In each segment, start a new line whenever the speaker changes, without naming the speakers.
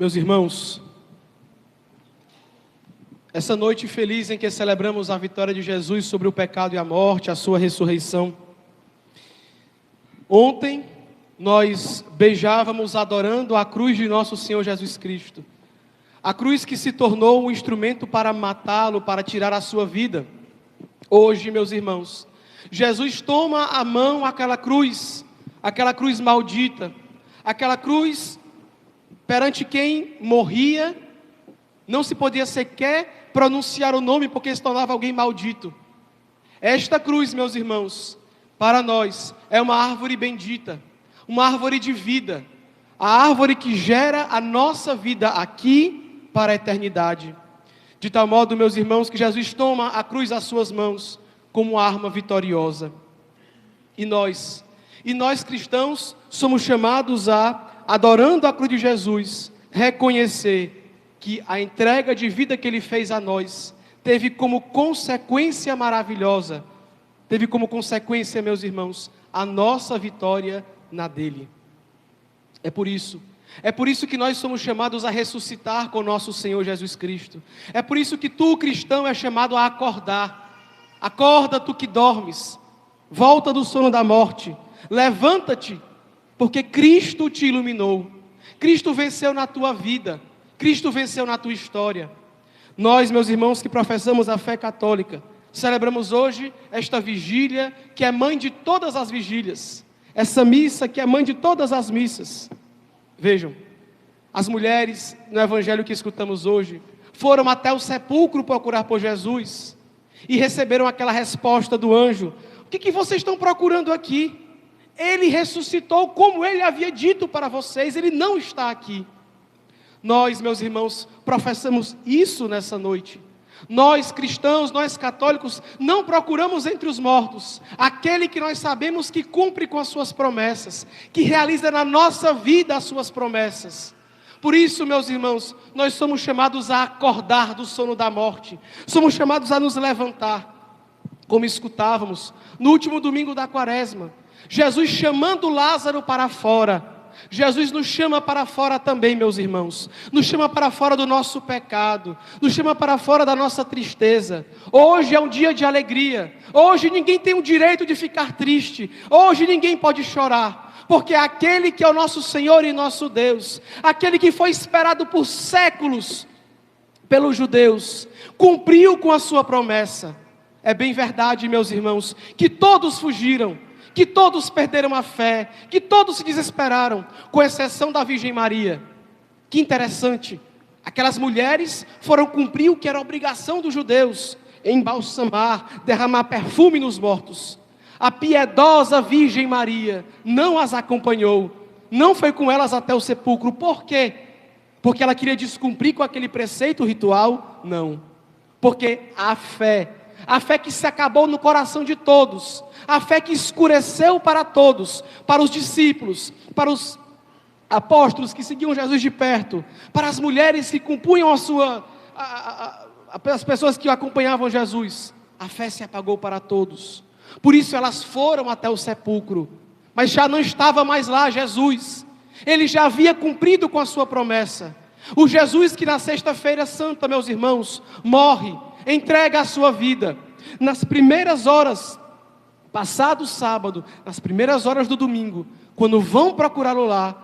Meus irmãos, essa noite feliz em que celebramos a vitória de Jesus sobre o pecado e a morte, a sua ressurreição. Ontem nós beijávamos adorando a cruz de nosso Senhor Jesus Cristo. A cruz que se tornou um instrumento para matá-lo, para tirar a sua vida. Hoje, meus irmãos, Jesus toma à mão aquela cruz maldita, aquela cruz perante quem morria, não se podia sequer pronunciar o nome porque se tornava alguém maldito. Esta cruz, meus irmãos, para nós é uma árvore bendita, uma árvore de vida, a árvore que gera a nossa vida aqui para a eternidade. De tal modo, meus irmãos, que Jesus toma a cruz às suas mãos como arma vitoriosa. E nós cristãos somos chamados a, adorando a cruz de Jesus, reconhecer que a entrega de vida que Ele fez a nós teve como consequência maravilhosa, teve como consequência, meus irmãos, a nossa vitória na dele. É por isso que nós somos chamados a ressuscitar com nosso Senhor Jesus Cristo. É por isso que tu, cristão, é chamado a acordar. Acorda, tu que dormes, volta do sono da morte, levanta-te, porque Cristo te iluminou, Cristo venceu na tua vida, Cristo venceu na tua história. Nós, meus irmãos que professamos a fé católica, celebramos hoje esta vigília que é mãe de todas as vigílias, essa missa que é mãe de todas as missas. Vejam, as mulheres no evangelho que escutamos hoje foram até o sepulcro procurar por Jesus e receberam aquela resposta do anjo: o que vocês estão procurando aqui? Ele ressuscitou como Ele havia dito para vocês, Ele não está aqui. Nós, meus irmãos, professamos isso nessa noite. Nós cristãos, nós católicos, não procuramos entre os mortos aquele que nós sabemos que cumpre com as suas promessas, que realiza na nossa vida as suas promessas. Por isso, meus irmãos, nós somos chamados a acordar do sono da morte, somos chamados a nos levantar, como escutávamos no último domingo da quaresma, Jesus chamando Lázaro para fora. Jesus nos chama para fora também, meus irmãos, nos chama para fora do nosso pecado, nos chama para fora da nossa tristeza. Hoje é um dia de alegria, hoje ninguém tem o direito de ficar triste, hoje ninguém pode chorar, porque aquele que é o nosso Senhor e nosso Deus, aquele que foi esperado por séculos pelos judeus, cumpriu com a sua promessa. É bem verdade, meus irmãos, que todos fugiram, que todos perderam a fé, que todos se desesperaram, com exceção da Virgem Maria. Que interessante, aquelas mulheres foram cumprir o que era obrigação dos judeus, embalsamar, derramar perfume nos mortos. A piedosa Virgem Maria não as acompanhou, não foi com elas até o sepulcro. Por quê? Porque ela queria descumprir com aquele preceito ritual? Não, porque a fé que se acabou no coração de todos, a fé que escureceu para todos, para os discípulos, para os apóstolos que seguiam Jesus de perto, para as mulheres que compunham as pessoas que acompanhavam Jesus, a fé se apagou para todos. Por isso elas foram até o sepulcro, mas já não estava mais lá Jesus, Ele já havia cumprido com a sua promessa. O Jesus que na sexta-feira santa, meus irmãos, morre, entrega a sua vida. Nas primeiras horas, passado o sábado, nas primeiras horas do domingo, quando vão procurá-lo lá,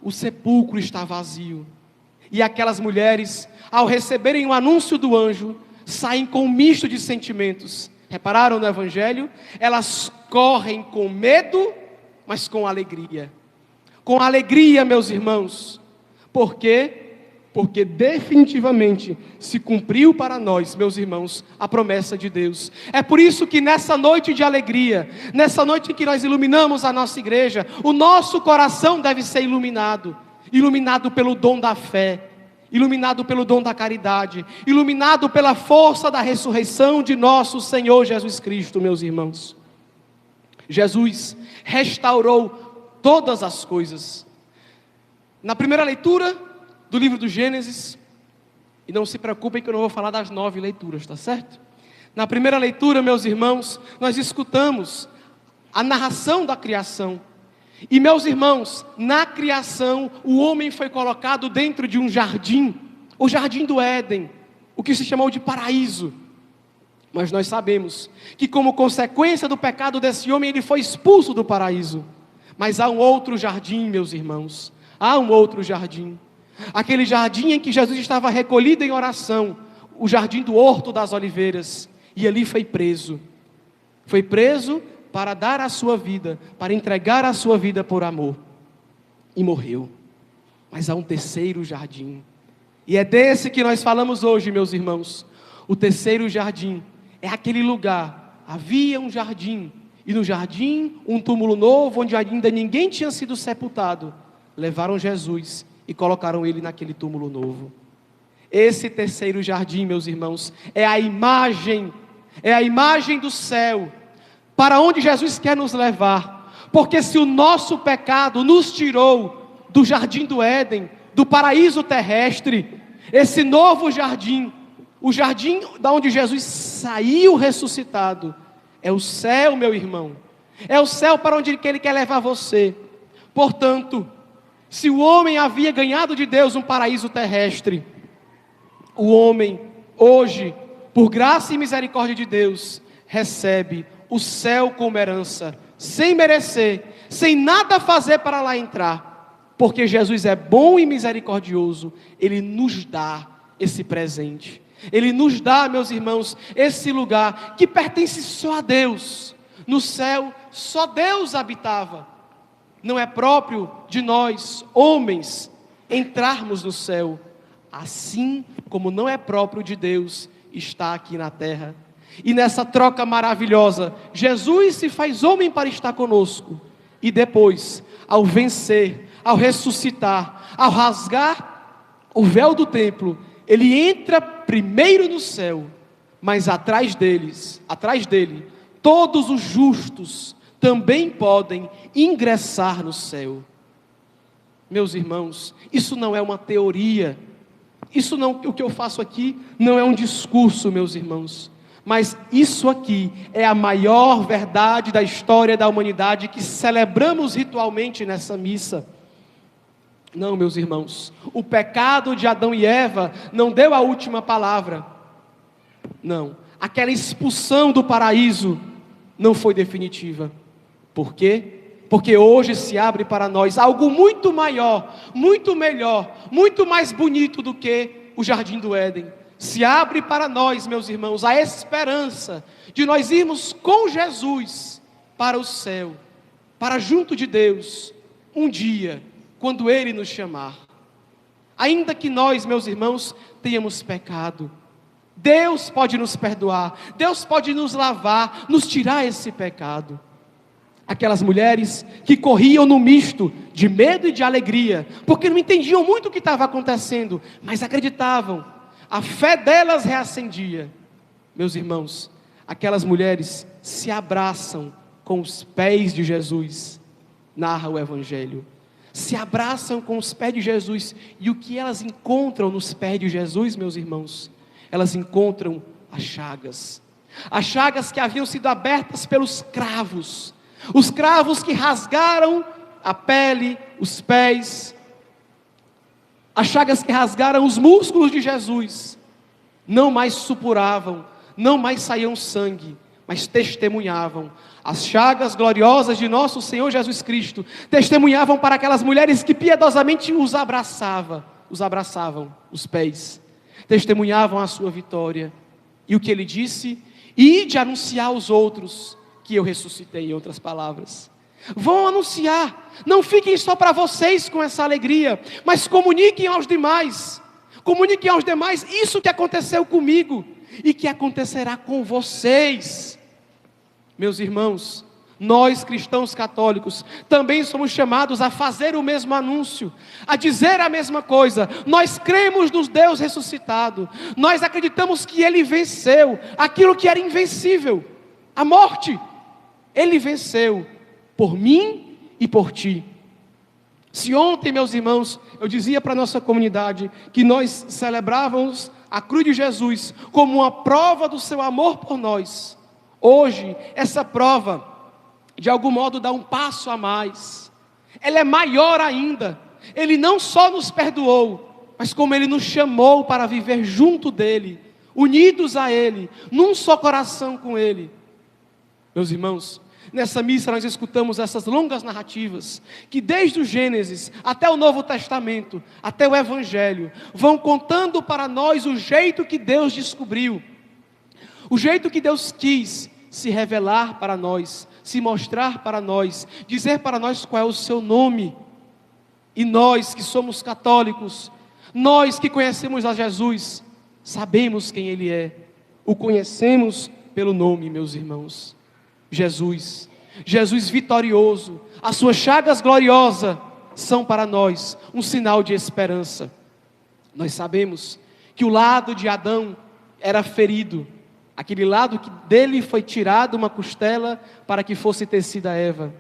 o sepulcro está vazio. E aquelas mulheres, ao receberem o anúncio do anjo, saem com um misto de sentimentos. Repararam no evangelho? Elas correm com medo, mas com alegria. Com alegria, meus irmãos. Por quê? Porque definitivamente se cumpriu para nós, meus irmãos, a promessa de Deus. É por isso que nessa noite de alegria, nessa noite em que nós iluminamos a nossa igreja, o nosso coração deve ser iluminado. Iluminado pelo dom da fé, iluminado pelo dom da caridade, iluminado pela força da ressurreição de nosso Senhor Jesus Cristo, meus irmãos. Jesus restaurou todas as coisas. Na primeira leitura do livro do Gênesis, e não se preocupem que eu não vou falar das 9 leituras, tá certo? Na primeira leitura, meus irmãos, nós escutamos a narração da criação, E meus irmãos, na criação, o homem foi colocado dentro de um jardim, o jardim do Éden, o que se chamou de paraíso. Mas nós sabemos que como consequência do pecado desse homem, ele foi expulso do paraíso. Mas há um outro jardim, meus irmãos, há um outro jardim. Aquele jardim em que Jesus estava recolhido em oração, o jardim do Horto das Oliveiras, e ali foi preso. Foi preso para dar a sua vida, para entregar a sua vida por amor. E morreu. Mas há um terceiro jardim. E é desse que nós falamos hoje, meus irmãos. O terceiro jardim é aquele lugar. Havia um jardim. E no jardim, um túmulo novo, onde ainda ninguém tinha sido sepultado. Levaram Jesus e colocaram ele naquele túmulo novo. Esse terceiro jardim, meus irmãos, é a imagem do céu, para onde Jesus quer nos levar. Porque se o nosso pecado nos tirou do jardim do Éden, do paraíso terrestre, esse novo jardim, o jardim da onde Jesus saiu ressuscitado, é o céu, meu irmão. É o céu para onde Ele quer levar você. Portanto, se o homem havia ganhado de Deus um paraíso terrestre, o homem, hoje, por graça e misericórdia de Deus, recebe o céu como herança, sem merecer, sem nada fazer para lá entrar, porque Jesus é bom e misericordioso. Ele nos dá esse presente, Ele nos dá, meus irmãos, esse lugar que pertence só a Deus. No céu, só Deus habitava. Não é próprio de nós, homens, entrarmos no céu, assim como não é próprio de Deus estar aqui na terra. E nessa troca maravilhosa, Jesus se faz homem para estar conosco. E depois, ao vencer, ao ressuscitar, ao rasgar o véu do templo, Ele entra primeiro no céu, mas atrás dele, todos os justos também podem ingressar no céu. Meus irmãos, isso não é uma teoria, o que eu faço aqui não é um discurso, meus irmãos, mas isso aqui é a maior verdade da história da humanidade que celebramos ritualmente nessa missa. Não, meus irmãos, o pecado de Adão e Eva não deu a última palavra. Não, aquela expulsão do paraíso não foi definitiva. Por quê? Porque hoje se abre para nós algo muito maior, muito melhor, muito mais bonito do que o jardim do Éden. Se abre para nós, meus irmãos, a esperança de nós irmos com Jesus para o céu, para junto de Deus, um dia, quando Ele nos chamar. Ainda que nós, meus irmãos, tenhamos pecado, Deus pode nos perdoar, Deus pode nos lavar, nos tirar esse pecado. Aquelas mulheres que corriam no misto de medo e de alegria, porque não entendiam muito o que estava acontecendo, mas acreditavam, a fé delas reacendia. Meus irmãos, aquelas mulheres se abraçam com os pés de Jesus, narra o Evangelho. Se abraçam com os pés de Jesus, e o que elas encontram nos pés de Jesus, meus irmãos? Elas encontram as chagas que haviam sido abertas pelos cravos, os cravos que rasgaram a pele, os pés, as chagas que rasgaram os músculos de Jesus, não mais supuravam, não mais saíam sangue, mas testemunhavam. As chagas gloriosas de nosso Senhor Jesus Cristo testemunhavam para aquelas mulheres que piedosamente os abraçavam, os pés, testemunhavam a sua vitória. E o que Ele disse? Ide anunciar aos outros que eu ressuscitei, em outras palavras. Vão anunciar, não fiquem só para vocês com essa alegria, mas comuniquem aos demais isso que aconteceu comigo e que acontecerá com vocês. Meus irmãos, nós cristãos católicos também somos chamados a fazer o mesmo anúncio, a dizer a mesma coisa. Nós cremos no Deus ressuscitado, nós acreditamos que Ele venceu aquilo que era invencível, a morte. Ele venceu por mim e por ti. Se ontem, meus irmãos, eu dizia para a nossa comunidade que nós celebrávamos a cruz de Jesus como uma prova do seu amor por nós, hoje essa prova de algum modo dá um passo a mais. ela é maior ainda. Ele não só nos perdoou, mas como Ele nos chamou para viver junto dEle, unidos a Ele, num só coração com Ele. Meus irmãos, nessa missa nós escutamos essas longas narrativas, que desde o Gênesis até o Novo Testamento, até o Evangelho, vão contando para nós o jeito que Deus descobriu, o jeito que Deus quis se revelar para nós, se mostrar para nós, dizer para nós qual é o seu nome. E nós que somos católicos, nós que conhecemos a Jesus, sabemos quem Ele é, o conhecemos pelo nome, meus irmãos. Jesus, Jesus vitorioso, as suas chagas gloriosas são para nós um sinal de esperança. Nós sabemos que o lado de Adão era ferido, aquele lado que dele foi tirado uma costela para que fosse tecida Eva.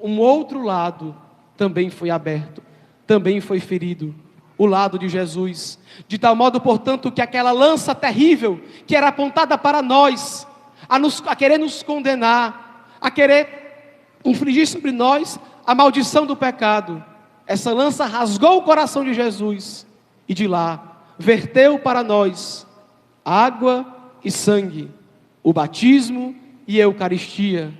Um outro lado também foi aberto, também foi ferido, o lado de Jesus. De tal modo, portanto, que aquela lança terrível que era apontada para nós, a querer nos condenar, a querer infligir sobre nós a maldição do pecado, essa lança rasgou o coração de Jesus e de lá verteu para nós água e sangue, o batismo e a Eucaristia.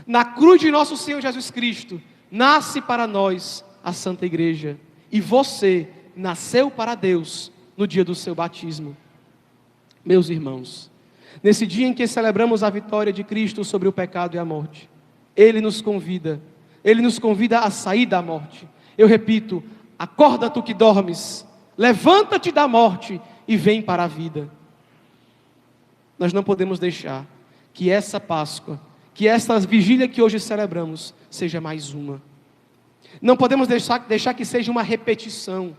Na cruz de nosso Senhor Jesus Cristo, nasce para nós a Santa Igreja. E você nasceu para Deus no dia do seu batismo. Meus irmãos, nesse dia em que celebramos a vitória de Cristo sobre o pecado e a morte, Ele nos convida a sair da morte. Eu repito, acorda tu que dormes, levanta-te da morte e vem para a vida. Nós não podemos deixar que essa Páscoa, que essa vigília que hoje celebramos, seja mais uma. Não podemos deixar que seja uma repetição.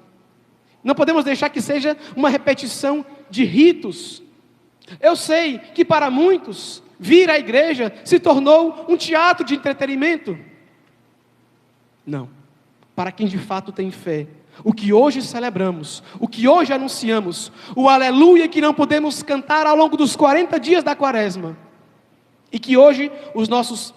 Não podemos deixar que seja uma repetição de ritos. Eu sei que para muitos, vir à igreja se tornou um teatro de entretenimento. Não. Para quem de fato tem fé, o que hoje celebramos, o que hoje anunciamos, o aleluia que não podemos cantar ao longo dos 40 dias da quaresma, e que hoje os nossos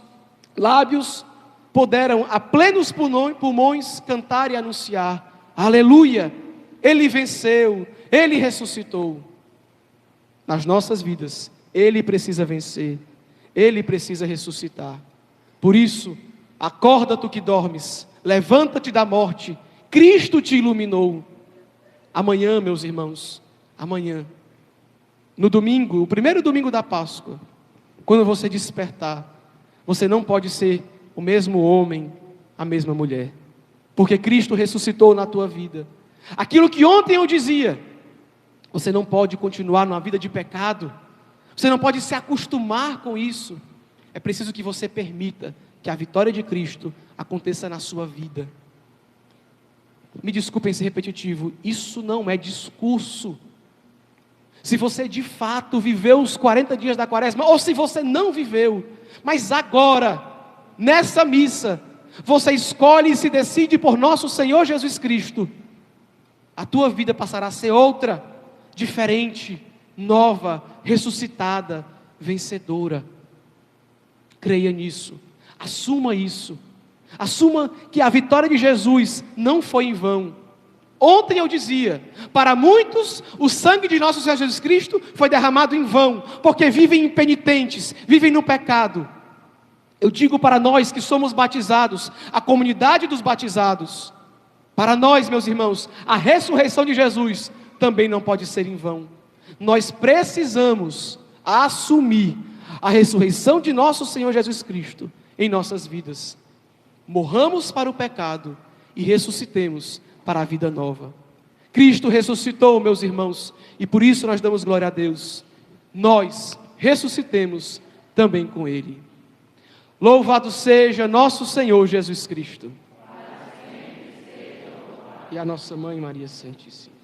lábios puderam a plenos pulmões cantar e anunciar, aleluia, Ele venceu, Ele ressuscitou. Nas nossas vidas, Ele precisa vencer, Ele precisa ressuscitar. Por isso, acorda tu que dormes, levanta-te da morte, Cristo te iluminou. Amanhã, meus irmãos, amanhã, no domingo, o primeiro domingo da Páscoa, quando você despertar, você não pode ser o mesmo homem, a mesma mulher, porque Cristo ressuscitou na tua vida. Aquilo que ontem eu dizia, você não pode continuar numa vida de pecado, você não pode se acostumar com isso. É preciso que você permita que a vitória de Cristo aconteça na sua vida. Me desculpem ser repetitivo, isso não é discurso. Se você de fato viveu os 40 dias da quaresma, ou se você não viveu, mas agora, nessa missa, você escolhe e se decide por nosso Senhor Jesus Cristo, a tua vida passará a ser outra, diferente, nova, ressuscitada, vencedora. Creia nisso, assuma isso. Assuma que a vitória de Jesus não foi em vão. Ontem eu dizia, para muitos o sangue de nosso Senhor Jesus Cristo foi derramado em vão, porque vivem impenitentes, vivem no pecado. Eu digo para nós que somos batizados, a comunidade dos batizados, para nós, meus irmãos, a ressurreição de Jesus também não pode ser em vão. Nós precisamos assumir a ressurreição de nosso Senhor Jesus Cristo em nossas vidas. Morramos para o pecado e ressuscitemos para a vida nova. Cristo ressuscitou, meus irmãos, e por isso nós damos glória a Deus. Nós ressuscitemos também com Ele. Louvado seja nosso Senhor Jesus Cristo. E a nossa Mãe Maria Santíssima.